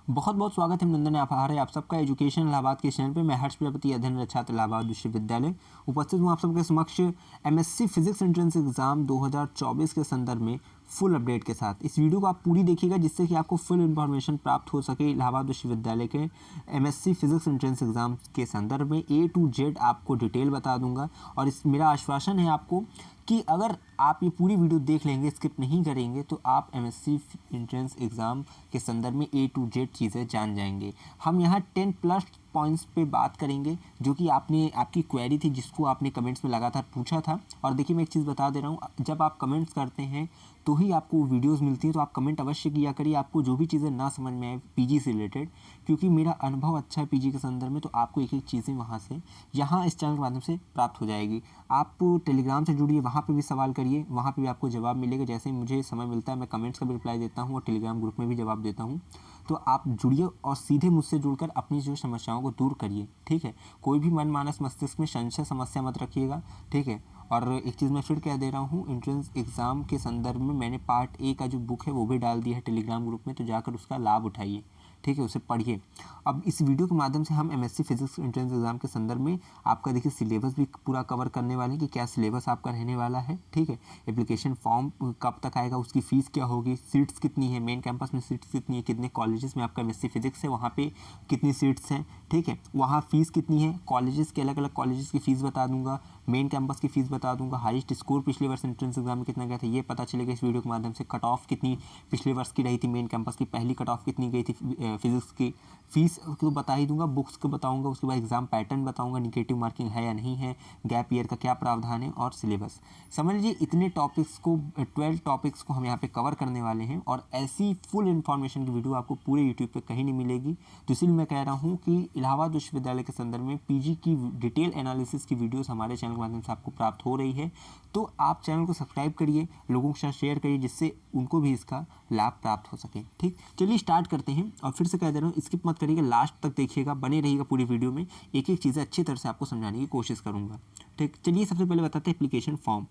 बहुत बहुत स्वागत है नंदन आभार है आप सबका एजुकेशन इलाहाबाद के चैनल पे। मैं हर्ष प्रजापति अध्ययनरत छात्र इलाहाबाद विश्वविद्यालय उपस्थित हूँ आप सबके समक्ष एमएससी फिजिक्स एंट्रेंस एग्जाम 2024 के संदर्भ में फुल अपडेट के साथ। इस वीडियो को आप पूरी देखिएगा जिससे कि आपको फुल इन्फॉर्मेशन प्राप्त हो सके इलाहाबाद विश्वविद्यालय के एमएससी फिजिक्स एंट्रेंस एग्जाम के संदर्भ में A to Z आपको डिटेल बता दूंगा। और इस मेरा आश्वासन है आपको कि अगर आप ये पूरी वीडियो देख लेंगे, स्किप नहीं करेंगे, तो आप एमएससी एंट्रेंस एग्ज़ाम के संदर्भ में A to Z चीज़ें जान जाएंगे। हम यहाँ 10+ पॉइंट्स पे बात करेंगे जो कि आपकी क्वेरी थी, जिसको आपने कमेंट्स में लगातार पूछा था। और देखिए मैं एक चीज़ बता दे रहा हूँ, जब आप कमेंट्स करते हैं तो ही आपको वीडियोस मिलती हैं, तो आप कमेंट अवश्य किया करिए आपको जो भी चीज़ें ना समझ में आए पीजी से रिलेटेड, क्योंकि मेरा अनुभव अच्छा है पीजी के संदर्भ में। तो आपको एक एक चीज़ें वहाँ से यहाँ इस चैनल के माध्यम से प्राप्त हो जाएगी। आप टेलीग्राम से जुड़िए, वहाँ पे भी सवाल करिए, वहाँ पे भी आपको जवाब मिलेगा। जैसे ही मुझे समय मिलता है मैं कमेंट्स का भी रिप्लाई देता हूँ और टेलीग्राम ग्रुप में भी जवाब देता हूँ। तो आप जुड़िए और सीधे मुझसे जुड़कर अपनी जो समस्याओं को दूर करिए, ठीक है। कोई भी मन मानस मस्तिष्क में संशय समस्या मत रखिएगा, ठीक है। और एक चीज़ मैं फिर कह दे रहा हूँ, एंट्रेंस एग्ज़ाम के संदर्भ में मैंने पार्ट A का जो बुक है वो भी डाल दिया है टेलीग्राम ग्रुप में, तो जाकर उसका लाभ उठाइए, ठीक है, उसे पढ़िए। अब इस वीडियो के माध्यम से हम एमएससी फिजिक्स एंट्रेंस एग्जाम के संदर्भ में आपका देखिए सिलेबस भी पूरा कवर करने वाले हैं कि क्या सिलेबस आपका रहने वाला है, ठीक है। एप्लीकेशन फॉर्म कब तक आएगा, उसकी फ़ीस क्या होगी, सीट्स कितनी है, मेन कैंपस में सीट्स कितनी है, कितने कॉलेजेस में आपका एमएससी फिजिक्स है वहाँ पे कितनी सीट्स हैं, ठीक है, वहाँ फ़ीस कितनी है, कॉलेजेस के अलग अलग कॉलेजेस की फ़ीस बता दूंगा, मेन कैंपस की फ़ीस बता दूंगा, हाईएस्ट स्कोर पिछले वर्ष एंट्रेंस एग्जाम में कितना गया था ये पता चलेगा इस वीडियो के माध्यम से। कट ऑफ कितनी पिछले वर्ष की रही थी, मेन कैंपस की पहली कट ऑफ कितनी गई थी फिजिक्स की, फीस को बता ही दूंगा, बुक्स को बताऊंगा, उसके बाद एग्जाम पैटर्न बताऊंगा, निगेटिव मार्किंग है या नहीं है, गैप ईयर का क्या प्रावधान है, और सिलेबस। समझ लीजिए इतने टॉपिक्स को 12 टॉपिक्स को हम यहाँ पे कवर करने वाले हैं। और ऐसी फुल इन्फॉर्मेशन की वीडियो आपको पूरे यूट्यूब पे कहीं नहीं मिलेगी। तो इसलिए मैं कह रहा हूँ कि इलाहाबाद विश्वविद्यालय के संदर्भ में पीजी की डिटेल एनालिसिस की वीडियोस हमारे चैनल के माध्यम से आपको प्राप्त हो रही है। तो आप चैनल को सब्सक्राइब करिए, लोगों के साथ शेयर करिए, जिससे उनको भी इसका लाभ प्राप्त हो सके, ठीक। चलिए स्टार्ट करते हैं। और फिर से कह दे रहा हूँ, स्किप मत करिएगा, लास्ट तक देखिएगा, बने रहिएगा पूरी वीडियो में। एक एक चीज़ें अच्छी तरह से आपको समझाने की कोशिश करूँगा, ठीक। चलिए सबसे पहले बताते हैं एप्लीकेशन फॉर्म,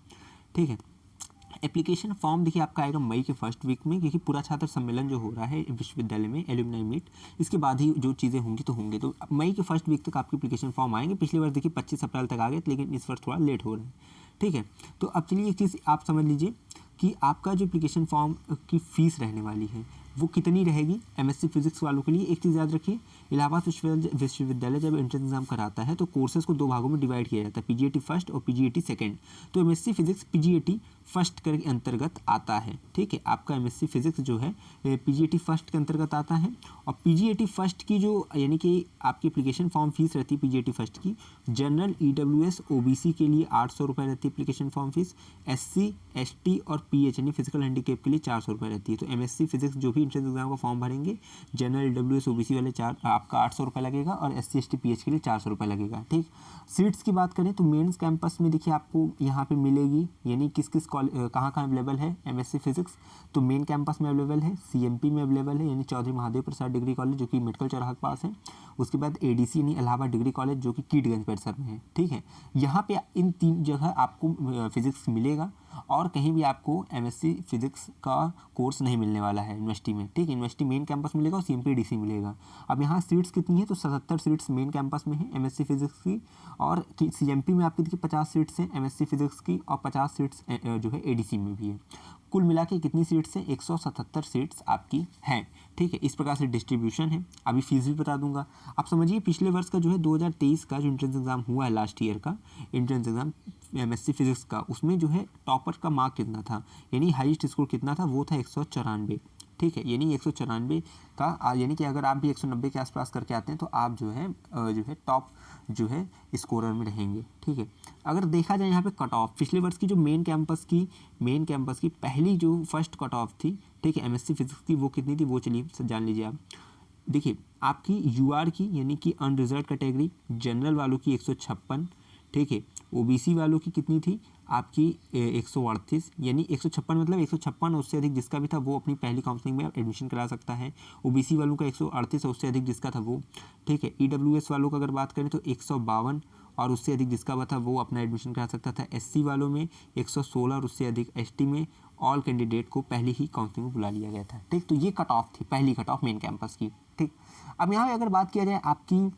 ठीक है। एप्लीकेशन फॉर्म देखिए आपका आएगा मई के फर्स्ट वीक में, क्योंकि पूरा छात्र सम्मेलन जो हो रहा है विश्वविद्यालय में, एलुमनाई मीट, इसके बाद ही जो चीज़ें होंगी तो होंगे। तो मई के फर्स्ट वीक तक आपके एप्लीकेशन फॉर्म आएंगे। पिछली बार देखिए 25 अप्रैल तक आ गए, लेकिन इस वर्ष थोड़ा लेट हो रहा है, ठीक है। तो अब चलिए एक चीज़ आप समझ लीजिए कि आपका जो एप्लीकेशन फॉर्म की फ़ीस रहने वाली है वो कितनी रहेगी एमएससी फिजिक्स वालों के लिए। एक चीज़ याद रखिए, इलाहाबाद विश्वविद्यालय जब एंट्रेंस एग्जाम कराता है तो कोर्सेज को 2 भागों में डिवाइड किया जाता है, पीजीएटी फर्स्ट और पीजीएटी सेकंड। तो एमएससी फिजिक्स पीजीएटी फर्स्ट के अंतर्गत आता है, ठीक है। आपका एमएससी फिजिक्स जो है पीजीएटी फर्स्ट के अंतर्गत आता है। और पीजीएटी फर्स्ट की जो यानी कि आपकी एप्लीकेशन फॉर्म फीस रहती है पीजीएटी फर्स्ट की, जनरल ईडब्ल्यूएस ओबीसी के लिए 800 रुपये रहती है application form fees, SC ST और पीएच यानी फिजिकल हैंडीकेप के लिए 400 रुपये रहती है। तो एमएससी फिजिक्स जो भी एंट्रेंस एग्जाम का फॉर्म भरेंगे, जनरल ईडब्ल्यूएस ओबीसी वाले आपका 800 रुपये लगेगा और एससी एसटी पीएच के लिए 400 रुपये लगेगा, ठीक। सीट्स की बात करें तो मेंस कैंपस में देखिए आपको यहाँ पे मिलेगी, यानी किस किस कहाँ अवेलेबल है एमएससी फिजिक्स। तो मेन कैंपस में अवेलेबल है, सीएमपी में अवेलेबल है यानी चौधरी महादेव प्रसाद डिग्री कॉलेज जो कि मेडिकल चौराहा के पास है। उसके बाद एडीसी यानी इलाहाबाद डिग्री कॉलेज जो कि कीटगंज परिसर में है, ठीक है। यहाँ पे इन 3 जगह आपको फिजिक्स मिलेगा। और कहीं भी आपको एमएससी फिजिक्स का कोर्स नहीं मिलने वाला है यूनिवर्सिटी में, ठीक है। यूनिवर्सिटी मेन कैंपस मिलेगा और सीएमपी डीसी मिलेगा। अब यहाँ सीट्स कितनी है, तो 77 सीट्स मेन कैंपस में है एमएससी फिजिक्स की, और सीएमपी में आपकी देखिए 50 सीट्स हैं एमएससी फिजिक्स की, और 50 सीट्स जो है एडीसी में भी है। कुल मिला के कितनी सीट्स हैं, 177 सीट्स आपकी हैं, ठीक है। इस प्रकार से डिस्ट्रीब्यूशन है। अभी फीस भी बता दूंगा। आप समझिए पिछले वर्ष का जो है 2023 का जो एंट्रेंस एग्जाम हुआ है, लास्ट ईयर का एंट्रेंस एग्जाम एमएससी फिजिक्स का, उसमें जो है टॉपर का मार्क कितना था, यानी हाईएस्ट स्कोर कितना था, वो था 194, ठीक है। यानी 194 का यानी कि अगर आप भी 190 के आसपास करके आते हैं तो आप जो है टॉप जो है स्कोरर में रहेंगे, ठीक है। अगर देखा जाए यहाँ पे कट ऑफ पिछले वर्ष की जो मेन कैंपस की पहली जो फर्स्ट कट ऑफ थी, ठीक है, एमएससी फिजिक्स की, वो कितनी थी वो चलिए जान लीजिए आप। देखिए आपकी यूआर की यानी कि अनरिजर्व कैटेगरी जनरल वालों की 156, ठीक है। ओबीसी वालों की कितनी थी आपकी 138, यानी 156 मतलब 156 और उससे अधिक जिसका भी था वो अपनी पहली काउंसलिंग में एडमिशन करा सकता है। ओबीसी वालों का 138 और उससे अधिक जिसका था वो, ठीक है। ईडब्ल्यूएस वालों का अगर बात करें तो 152 और उससे अधिक जिसका हुआ था वो अपना एडमिशन करा सकता था। एससी वालों में 116 और उससे अधिक, एसटी में ऑल कैंडिडेट को पहले ही काउंसलिंग में बुला लिया गया था। ठीक, तो ये कट ऑफ थी, पहली कट ऑफ मेन कैंपस की। ठीक, अब यहाँ पे अगर बात किया जाए आपकी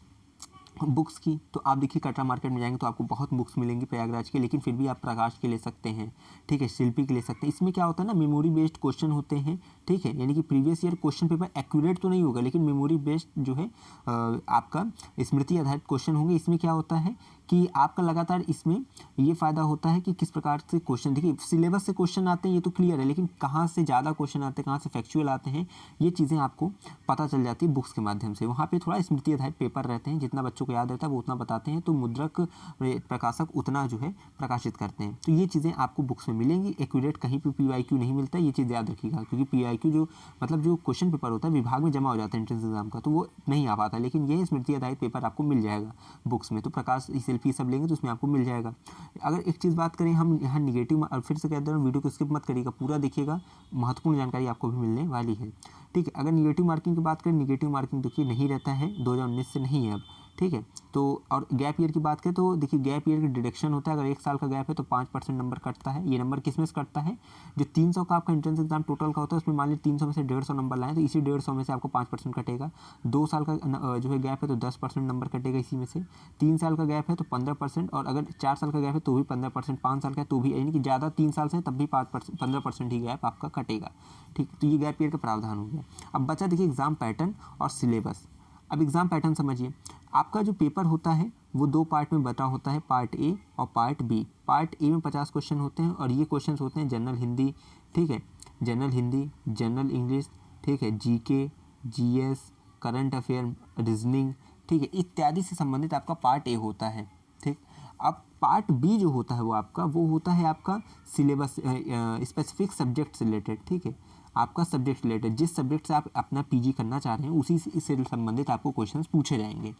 बुक्स की, तो आप देखिए कटरा मार्केट में जाएंगे तो आपको बहुत बुक्स मिलेंगी प्रयागराज के, लेकिन फिर भी आप प्रकाश के ले सकते हैं। ठीक है, शिल्पी के ले सकते हैं। इसमें क्या होता है ना, मेमोरी बेस्ड क्वेश्चन होते हैं। ठीक है, यानी कि previous year question paper accurate तो नहीं होगा, लेकिन मेमोरी बेस्ड जो है आपका स्मृति आधारित क्वेश्चन होंगे। इसमें क्या होता है कि आपका लगातार इसमें ये फ़ायदा होता है कि किस प्रकार से क्वेश्चन, देखिए सिलेबस से क्वेश्चन आते हैं ये तो क्लियर है, लेकिन कहाँ से ज़्यादा क्वेश्चन आते हैं, कहाँ से फैक्चुअल आते हैं, ये चीज़ें आपको पता चल जाती है बुक्स के माध्यम से। वहाँ पे थोड़ा स्मृति आधारित पेपर रहते हैं, जितना बच्चों को याद रहता है वो उतना बताते हैं, तो मुद्रक प्रकाशक उतना जो है प्रकाशित करते हैं। तो ये चीज़ें आपको बुक्स में मिलेंगी। एक्यूरेट कहीं पर PYQ नहीं मिलता है, ये चीज़ याद रखिएगा, क्योंकि PYQ जो मतलब जो क्वेश्चन पेपर होता है विभाग में जमा हो जाता है एंट्रेंस एग्जाम का, तो वो नहीं आ पाता, लेकिन ये स्मृति आधारित पेपर आपको मिल जाएगा बुक्स में। तो प्रकाश सेल्फी सब लेंगे तो उसमें आपको मिल जाएगा। अगर एक चीज़ बात करें हम यहाँ निगेटिव, और फिर से कहते हैं वीडियो को स्किप मत करिएगा, पूरा देखिएगा, महत्वपूर्ण जानकारी आपको भी मिलने वाली है। ठीक है, अगर निगेटिव मार्किंग की बात करें, निगेटिव मार्किंग देखिए नहीं रहता है, 2019 से नहीं है अब। ठीक है, तो और गैप ईयर की बात करें तो देखिए गैप ईयर की डिडक्शन होता है। अगर 1 साल का गैप है तो 5% नंबर कटता है। ये नंबर किस में से कटता है, जो 300 का आपका एंट्रेंस एग्जाम टोटल का होता है उसमें मान लीजिए 300 में से 150 नंबर लाएँ तो इसी 150 में से आपको 5% कटेगा। 2 साल का जो है गैप है तो 10% नंबर कटेगा इसी में से। 3 साल का गैप है तो 15%, और अगर 4 साल का गैप है तो भी 15%, 5 साल का है तो भी, यानी कि ज़्यादा 3 साल से है तब भी 15% ही गैप आपका कटेगा। ठीक, तो ये गैप ईयर का प्रावधान हो गया। अब बचा देखिए एग्जाम पैटर्न और सिलेबस। अब एग्जाम पैटर्न समझिए, आपका जो पेपर होता है वो 2 पार्ट में बटा होता है, पार्ट ए और पार्ट बी। पार्ट ए में 50 क्वेश्चन होते हैं, और ये क्वेश्चन होते हैं जनरल हिंदी, ठीक है, जनरल हिंदी, जनरल इंग्लिश, ठीक है, GK, GS, current affair, reasoning, ठीक है, इत्यादि से संबंधित आपका पार्ट ए होता है। ठीक, अब पार्ट बी जो होता है वो होता है आपका सिलेबस, स्पेसिफिक सब्जेक्ट से रिलेटेड। ठीक है, आपका सब्जेक्ट रिलेटेड, जिस सब्जेक्ट से आप अपना पीजी करना चाह रहे हैं उसी से संबंधित आपको क्वेश्चंस पूछे जाएंगे।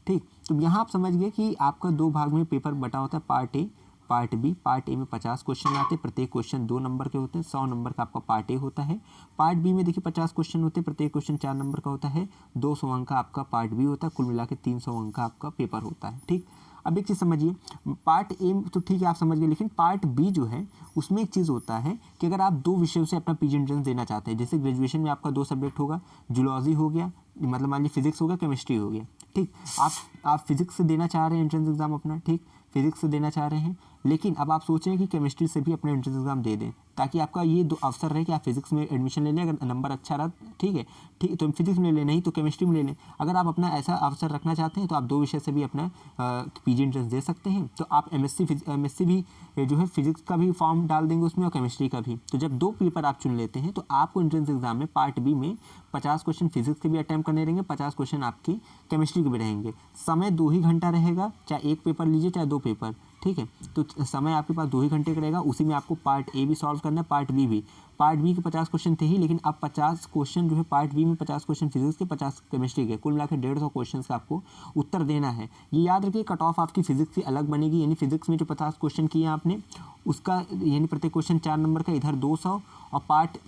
ठीक, तो यहाँ आप समझ गए कि आपका 2 भाग में पेपर बटा होता है, part A, part B. Part A में 50 क्वेश्चन आते हैं, प्रत्येक क्वेश्चन 2 नंबर के होते हैं, 100 नंबर का आपका पार्ट ए होता है। पार्ट बी में देखिए 50 क्वेश्चन होते हैं, प्रत्येक क्वेश्चन 4 नंबर का होता है, 200 अंक का आपका पार्ट बी होता है, कुल मिला के 300 अंक का आपका पेपर होता है। ठीक, अब एक चीज़ समझिए, पार्ट ए तो ठीक है आप समझ गए, लेकिन पार्ट बी जो है उसमें एक चीज़ होता है कि अगर आप 2 विषयों से अपना पीजी एंट्रेंस देना चाहते हैं, जैसे ग्रेजुएशन में आपका 2 सब्जेक्ट होगा, जूलॉजी हो गया, मतलब मान लीजिए फिजिक्स हो गया, केमिस्ट्री हो गया। ठीक, आप फिजिक्स से देना चाह रहे हैं एंट्रेंस एग्जाम अपना, ठीक, फिजिक्स से देना चाह रहे हैं, लेकिन अब आप सोच रहे हैं कि केमिस्ट्री से भी अपना एंट्रेंस एग्जाम दे दें, ताकि आपका ये 2 अवसर रहे कि आप फिजिक्स में एडमिशन ले लें, अगर नंबर अच्छा रहा ठीक है, ठीक तो फिजिक्स में ले लें, नहीं तो केमिस्ट्री में ले लें। अगर आप अपना ऐसा अवसर रखना चाहते हैं तो आप 2 विषय से भी अपना पीजी एंट्रेंस दे सकते हैं। तो आप एमएससी भी जो है फिजिक्स का भी फॉर्म डाल देंगे उसमें और केमिस्ट्री का भी। तो जब 2 पेपर आप चुन लेते हैं तो आपको एंट्रेंस एग्जाम में पार्ट बी में 50 क्वेश्चन फिजिक्स के भी अटैम्प्ट करने रहेंगे, 50 क्वेश्चन आपकी केमिस्ट्री के भी रहेंगे। समय 2 ही घंटा रहेगा, चाहे 1 पेपर लीजिए चाहे 2 पेपर। ठीक है, तो समय आपके पास 2 ही घंटे का रहेगा, उसी में आपको पार्ट ए भी सॉल्व करना है, पार्ट बी भी। पार्ट बी के 50 क्वेश्चन थे ही, लेकिन अब 50 क्वेश्चन जो है पार्ट बी में 50 क्वेश्चन फिजिक्स के, 50 केमिस्ट्री के, कुल मिलाकर 150 क्वेश्चन का आपको उत्तर देना है। ये याद रखिए, कट ऑफ आपकी फिजिक्स की अलग बनेगी, यानी फिजिक्स में जो 50 क्वेश्चन किए आपने उसका, यानी प्रत्येक क्वेश्चन 4 नंबर का, इधर 200, और पार्ट,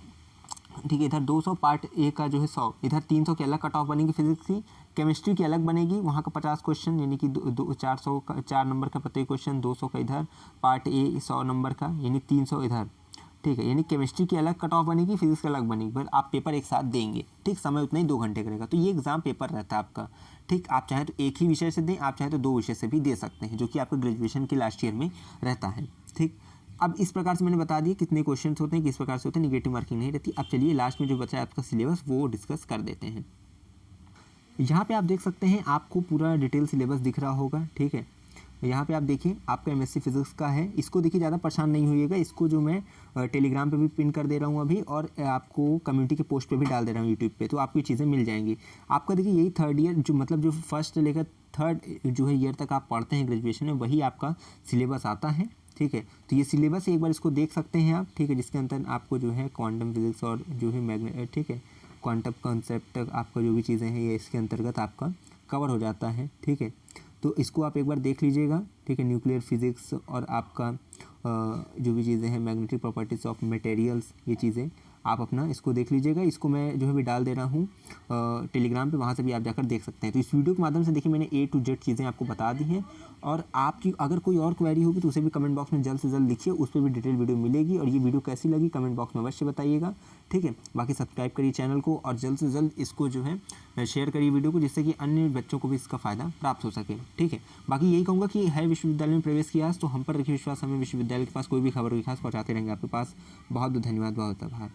ठीक है, इधर 200, पार्ट ए का जो है 100, इधर 300 की अलग कट ऑफ बनेगी फिजिक्स की। केमिस्ट्री की अलग बनेगी, वहाँ का 50 क्वेश्चन, यानी कि 400 का 4 नंबर का प्रत्येक क्वेश्चन, 200 का इधर, पार्ट ए 100 नंबर का, यानी 300 इधर। ठीक है, यानी केमिस्ट्री की अलग कट ऑफ बनेगी, फिजिक्स की अलग बनेगी, पर आप पेपर एक साथ देंगे। ठीक, समय उतना ही 2 घंटे करेगा। तो ये एग्जाम पेपर रहता है आपका। ठीक, आप चाहे तो एक ही विषय से दें, आप चाहे तो 2 विषय से भी दे सकते हैं, जो कि आपका ग्रेजुएशन के लास्ट ईयर में रहता है। ठीक, अब इस प्रकार से मैंने बता दिया कितने क्वेश्चंस होते हैं, किस प्रकार से होते हैं, निगेटिव मार्किंग नहीं रहती। अब चलिए लास्ट में जो बचा है आपका सिलेबस वो डिस्कस कर देते हैं। यहाँ पे आप देख सकते हैं, आपको पूरा डिटेल सिलेबस दिख रहा होगा। ठीक है, यहाँ पे आप देखिए आपका एमएससी फिजिक्स का है, इसको देखिए ज़्यादा परेशान नहीं होइएगा, इसको जो मैं टेलीग्राम पे भी पिन कर दे रहा हूँ अभी, और आपको कम्युनिटी के पोस्ट पे भी डाल दे रहा हूँ यूट्यूब पे, तो आपको ये चीज़ें मिल जाएंगी। आपका देखिए यही 3rd ईयर जो मतलब जो फर्स्ट लेकर 3rd जो है ईयर तक आप पढ़ते हैं ग्रेजुएशन में, वही आपका सिलेबस आता है। ठीक है, तो ये सिलेबस एक बार इसको देख सकते हैं आप। ठीक है, जिसके अंदर आपको जो है क्वांटम फिजिक्स और जो है ठीक है, क्वांटम कॉन्सेप्ट आपका जो भी चीज़ें हैं ये इसके अंतर्गत आपका कवर हो जाता है। ठीक है, तो इसको आप एक बार देख लीजिएगा। ठीक है, न्यूक्लियर फिजिक्स और आपका जो भी चीज़ें हैं, मैग्नेटिक प्रॉपर्टीज ऑफ मटेरियल्स, ये चीज़ें आप अपना इसको देख लीजिएगा। इसको मैं जो है भी डाल दे रहा हूँ टेलीग्राम पे, वहाँ से भी आप जाकर देख सकते हैं। तो इस वीडियो के माध्यम से देखिए मैंने A to Z चीज़ें आपको बता दी हैं, और आपकी अगर कोई और क्वेरी होगी तो उसे भी कमेंट बॉक्स में जल्द से जल्द लिखिए, उस पर भी डिटेल वीडियो मिलेगी। और ये वीडियो कैसी लगी कमेंट बॉक्स में अवश्य बताइएगा, ठीक है। बाकी सब्सक्राइब करिए चैनल को और जल्द से जल्द इसको जो है शेयर करिए वीडियो को, जिससे कि अन्य बच्चों को भी इसका फ़ायदा प्राप्त हो सके, ठीक है। बाकी यही कहूँगा कि है विश्वविद्यालय में प्रवेश की आस, तो हम पर रखिए विश्वास, हमें विश्वविद्यालय के पास कोई भी खबर हुई खास पहुँचाते रहेंगे आपके पास। बहुत बहुत धन्यवाद, बहुत आभार।